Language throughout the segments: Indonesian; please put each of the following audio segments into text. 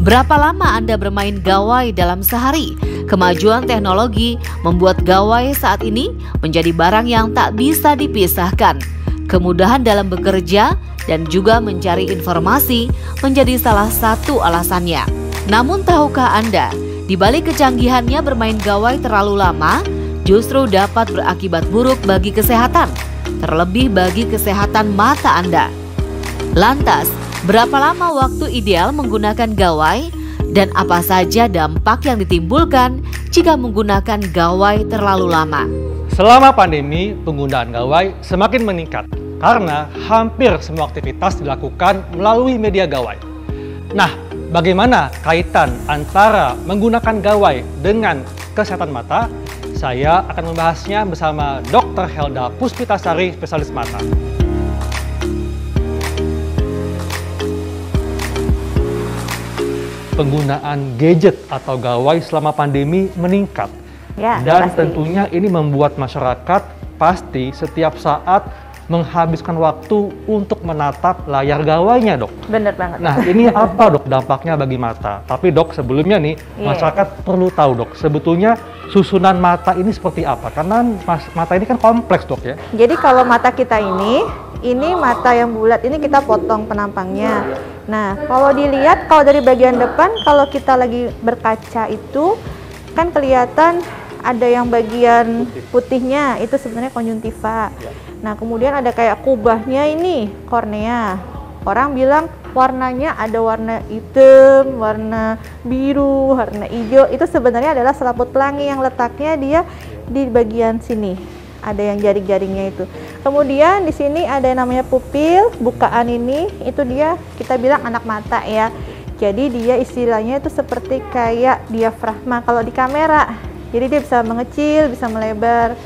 Berapa lama Anda bermain gawai dalam sehari? Kemajuan teknologi membuat gawai saat ini menjadi barang yang tak bisa dipisahkan. Kemudahan dalam bekerja dan juga mencari informasi menjadi salah satu alasannya. Namun tahukah Anda, di balik kecanggihannya bermain gawai terlalu lama justru dapat berakibat buruk bagi kesehatan, terlebih bagi kesehatan mata Anda. Lantas, berapa lama waktu ideal menggunakan gawai dan apa saja dampak yang ditimbulkan jika menggunakan gawai terlalu lama? Selama pandemi, penggunaan gawai semakin meningkat karena hampir semua aktivitas dilakukan melalui media gawai. Nah, bagaimana kaitan antara menggunakan gawai dengan kesehatan mata? Saya akan membahasnya bersama Dr. Helda Puspitasari, spesialis mata. Penggunaan gadget atau gawai selama pandemi meningkat. Ya, dan pasti. tentunya ini membuat masyarakat pasti setiap saat menghabiskan waktu untuk menatap layar gawainya, Dok. Bener banget. Nah, ini apa, Dok, dampaknya bagi mata? Tapi, Dok, sebelumnya nih, masyarakat perlu tahu, Dok, sebetulnya susunan mata ini seperti apa? Karena mata ini kan kompleks, Dok, ya. Jadi kalau mata kita ini mata yang bulat, ini kita potong penampangnya. Nah, kalau dilihat, kalau dari bagian depan, kalau kita lagi berkaca itu, kan kelihatan ada yang bagian putihnya, itu sebenarnya konjungtiva. Nah, kemudian ada kayak kubahnya ini, kornea. Orang bilang warnanya ada warna hitam, warna biru, warna hijau. Itu sebenarnya adalah selaput pelangi yang letaknya dia di bagian sini. Ada yang jaring-jaringnya itu. Kemudian di sini ada yang namanya pupil, bukaan ini, itu dia kita bilang anak mata ya. Jadi dia istilahnya itu seperti kayak diafragma kalau di kamera. Jadi dia bisa mengecil, bisa melebar.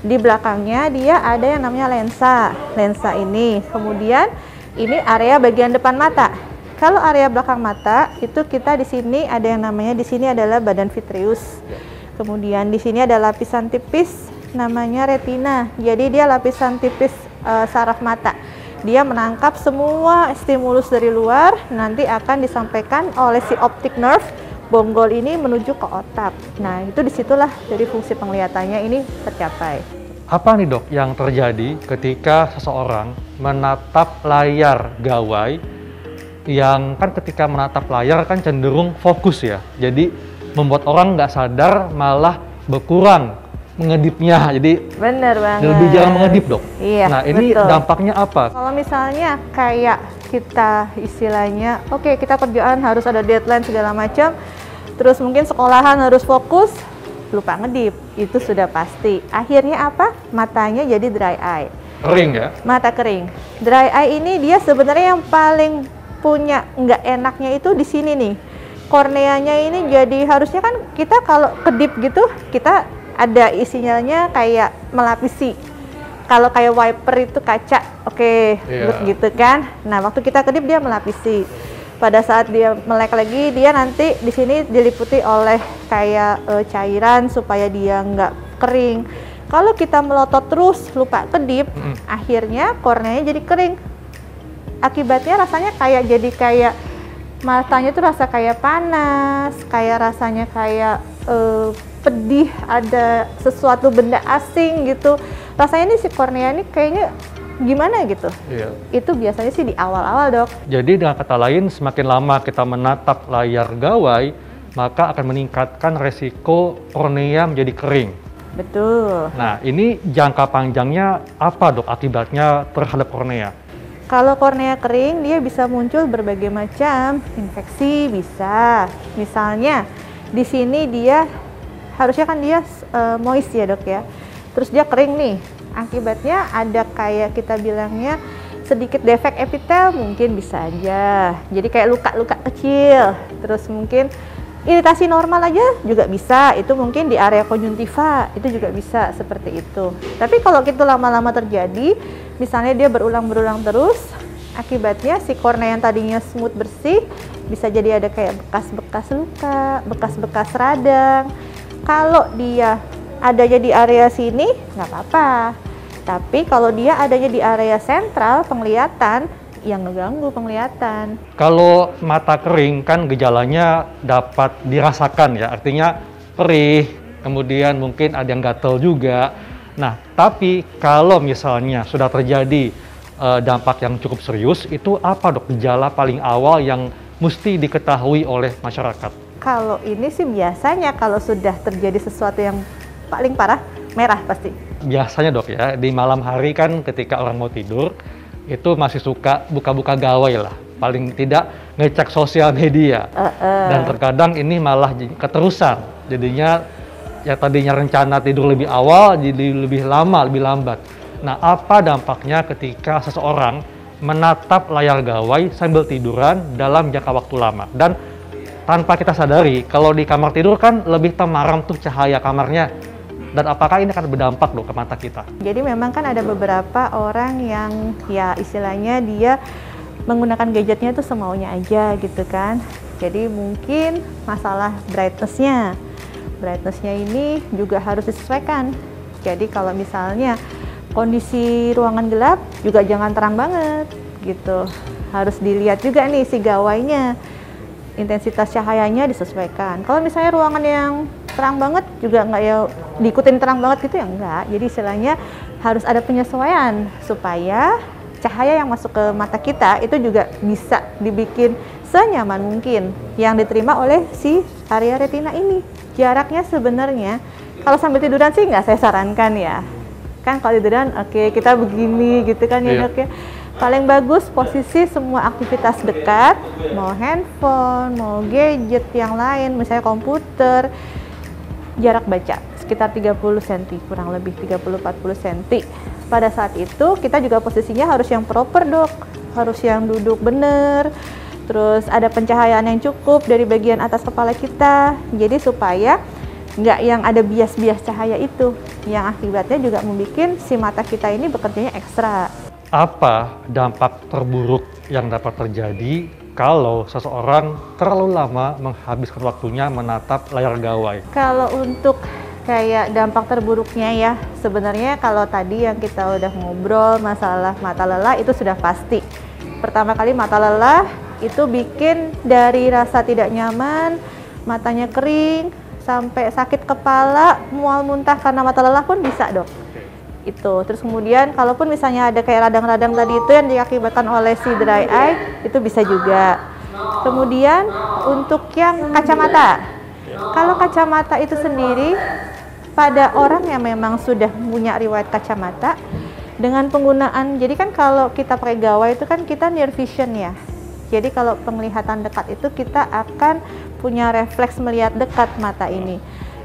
Di belakangnya dia ada yang namanya lensa. Lensa ini. Kemudian ini area bagian depan mata. Kalau area belakang mata itu kita di sini ada yang namanya di sini adalah badan vitreus. Kemudian di sini ada lapisan tipis namanya retina. Jadi dia lapisan tipis saraf mata. Dia menangkap semua stimulus dari luar, nanti akan disampaikan oleh si optic nerve bonggol ini menuju ke otak. Nah, itu disitulah dari fungsi penglihatannya ini tercapai. Apa nih, Dok, yang terjadi ketika seseorang menatap layar gawai yang kan ketika menatap layar kan cenderung fokus ya. Jadi membuat orang nggak sadar malah berkurang mengedipnya, jadi bener banget, lebih jarang mengedip, Dok. Iya, nah ini betul. Dampaknya apa? Kalau misalnya kayak kita istilahnya, oke, kita kerjaan harus ada deadline segala macam, terus mungkin sekolahan harus fokus, lupa ngedip, itu sudah pasti. Akhirnya apa? Matanya jadi dry eye. Kering ya? Mata kering. Dry eye ini dia sebenarnya yang paling punya nggak enaknya itu di sini nih. Korneanya ini jadi harusnya kan kita kalau kedip gitu, kita ada isinya kayak melapisi. Kalau kayak wiper itu kaca, oke, gitu kan. Nah, waktu kita kedip dia melapisi. Pada saat dia melek lagi, dia nanti di sini diliputi oleh kayak cairan supaya dia nggak kering. Kalau kita melotot terus lupa kedip, akhirnya korneanya jadi kering. Akibatnya rasanya kayak matanya tuh rasa kayak panas, kayak rasanya kayak pedih, ada sesuatu benda asing gitu. Rasanya nih si kornea ini kayaknya gimana gitu. Iya. Itu biasanya sih di awal-awal, Dok. Jadi dengan kata lain, semakin lama kita menatap layar gawai, maka akan meningkatkan resiko kornea menjadi kering. Betul. Nah, ini jangka panjangnya apa, Dok, akibatnya terhadap kornea? Kalau kornea kering, dia bisa muncul berbagai macam infeksi, bisa. Misalnya di sini dia harusnya kan dia moist ya, Dok ya. Terus dia kering nih. Akibatnya ada kayak kita bilangnya sedikit defek epitel, mungkin bisa aja. Jadi kayak luka-luka kecil. Terus mungkin iritasi normal aja juga bisa. Itu mungkin di area konjungtiva, itu juga bisa seperti itu. Tapi kalau itu lama-lama terjadi, misalnya dia berulang-berulang terus, akibatnya si kornea yang tadinya smooth bersih bisa jadi ada kayak bekas-bekas luka, bekas-bekas radang. Kalau dia adanya di area sini nggak apa-apa, tapi kalau dia adanya di area sentral penglihatan yang ngeganggu penglihatan. Kalau mata kering kan gejalanya dapat dirasakan ya, artinya perih, kemudian mungkin ada yang gatal juga. Nah, tapi kalau misalnya sudah terjadi dampak yang cukup serius, itu apa dok gejala paling awal yang mesti diketahui oleh masyarakat? Kalau ini sih biasanya kalau sudah terjadi sesuatu yang paling parah, merah pasti. Biasanya dok ya, di malam hari kan ketika orang mau tidur, itu masih suka buka-buka gawai lah. Paling tidak ngecek sosial media. Dan terkadang ini malah keterusan. Jadinya ya tadinya rencana tidur lebih awal, jadi lebih lama, lebih lambat. Nah, apa dampaknya ketika seseorang menatap layar gawai sambil tiduran dalam jangka waktu lama? Dan tanpa kita sadari, kalau di kamar tidur kan lebih temaram tuh cahaya kamarnya. Dan apakah ini akan berdampak dong ke mata kita? Jadi memang kan ada beberapa orang yang ya istilahnya dia menggunakan gadgetnya itu semaunya aja gitu kan. Jadi mungkin masalah brightness-nya. Brightness-nya ini juga harus disesuaikan. Jadi kalau misalnya kondisi ruangan gelap juga jangan terang banget gitu. Harus dilihat juga nih si gawainya. Intensitas cahayanya disesuaikan. Kalau misalnya ruangan yang terang banget juga nggak ya diikutin terang banget gitu ya enggak. Jadi istilahnya harus ada penyesuaian supaya cahaya yang masuk ke mata kita itu juga bisa dibikin senyaman mungkin yang diterima oleh si area retina ini. Jaraknya sebenarnya kalau sambil tiduran sih nggak saya sarankan ya. Kan kalau tiduran oke, kita begini gitu kan ya dok ya. Paling bagus posisi semua aktivitas dekat, mau handphone, mau gadget yang lain, misalnya komputer, jarak baca sekitar 30 cm, kurang lebih 30-40 cm. Pada saat itu kita juga posisinya harus yang proper dok, harus yang duduk bener, terus ada pencahayaan yang cukup dari bagian atas kepala kita, jadi supaya nggak yang ada bias-bias cahaya itu, yang akibatnya juga membuat si mata kita ini bekerjanya ekstra. Apa dampak terburuk yang dapat terjadi kalau seseorang terlalu lama menghabiskan waktunya menatap layar gawai? Kalau untuk kayak dampak terburuknya ya, sebenarnya kalau tadi yang kita udah ngobrol masalah mata lelah itu sudah pasti. Pertama kali mata lelah itu bikin dari rasa tidak nyaman, matanya kering, sampai sakit kepala, mual muntah karena mata lelah pun bisa dok. Itu terus kemudian kalaupun misalnya ada kayak radang-radang tadi itu yang diakibatkan oleh si dry eye itu bisa juga. Kemudian untuk yang kacamata, kalau kacamata itu sendiri pada orang yang memang sudah punya riwayat kacamata dengan penggunaan, jadi kan kalau kita pakai gawai itu kan kita near vision ya, jadi kalau penglihatan dekat itu kita akan punya refleks melihat dekat mata ini.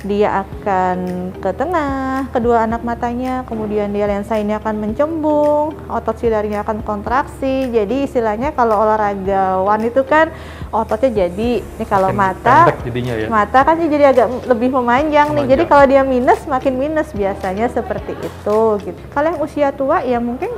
Dia akan ke tengah kedua anak matanya, kemudian dia lensa ini akan mencembung, otot siliarnya akan kontraksi. Jadi istilahnya kalau olahragawan itu kan ototnya jadi ini kalau mata ya. Mata kan jadi agak lebih memanjang nih. Jadi kalau dia minus makin minus biasanya seperti itu gitu. Kalau yang usia tua ya mungkin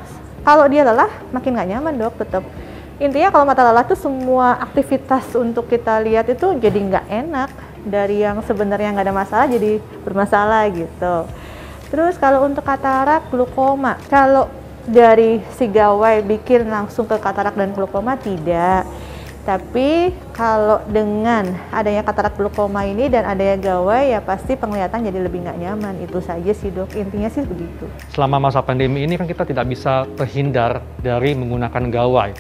kalau dia lelah makin nggak nyaman dok tetap. Intinya kalau mata lelah tuh semua aktivitas untuk kita lihat itu jadi nggak enak. Dari yang sebenarnya nggak ada masalah jadi bermasalah gitu. Terus kalau untuk katarak, glaukoma, kalau dari si gawai bikin langsung ke katarak dan glaukoma tidak. Tapi kalau dengan adanya katarak glaukoma ini dan adanya gawai ya pasti penglihatan jadi lebih nggak nyaman. Itu saja sih dok, intinya sih begitu. Selama masa pandemi ini kan kita tidak bisa terhindar dari menggunakan gawai.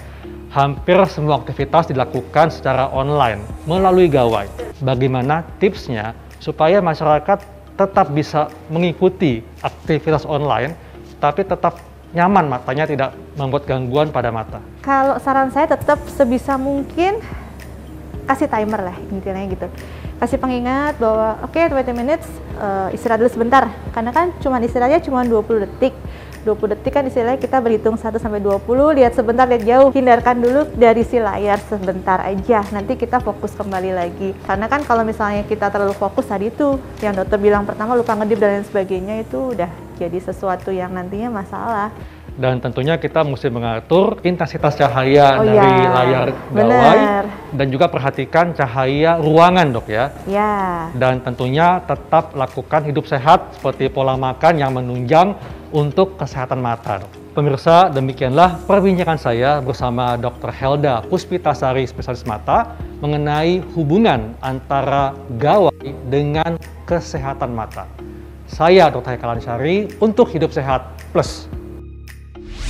Hampir semua aktivitas dilakukan secara online melalui gawai. Bagaimana tipsnya supaya masyarakat tetap bisa mengikuti aktivitas online tapi tetap nyaman, matanya tidak membuat gangguan pada mata? Kalau saran saya tetap sebisa mungkin kasih timer lah intinya gitu. Kasih pengingat bahwa oke, 20 minutes istirahat dulu sebentar. Karena kan istirahatnya cuma 20 detik. 20 detik kan istilahnya kita berhitung 1 sampai 20, lihat sebentar, lihat jauh, hindarkan dulu dari si layar sebentar aja, nanti kita fokus kembali lagi. Karena kan kalau misalnya kita terlalu fokus tadi itu, yang dokter bilang pertama lupa ngedip dan lain sebagainya, itu udah jadi sesuatu yang nantinya masalah. Dan tentunya kita mesti mengatur intensitas cahaya dari layar gawai dan juga perhatikan cahaya ruangan dok ya. Ya. Dan tentunya tetap lakukan hidup sehat seperti pola makan yang menunjang untuk kesehatan mata dok. Pemirsa, demikianlah perbincangan saya bersama Dr. Helda Puspitasari, spesialis mata, mengenai hubungan antara gawai dengan kesehatan mata. Saya Dr. Haikal Ansyari untuk Hidup Sehat Plus.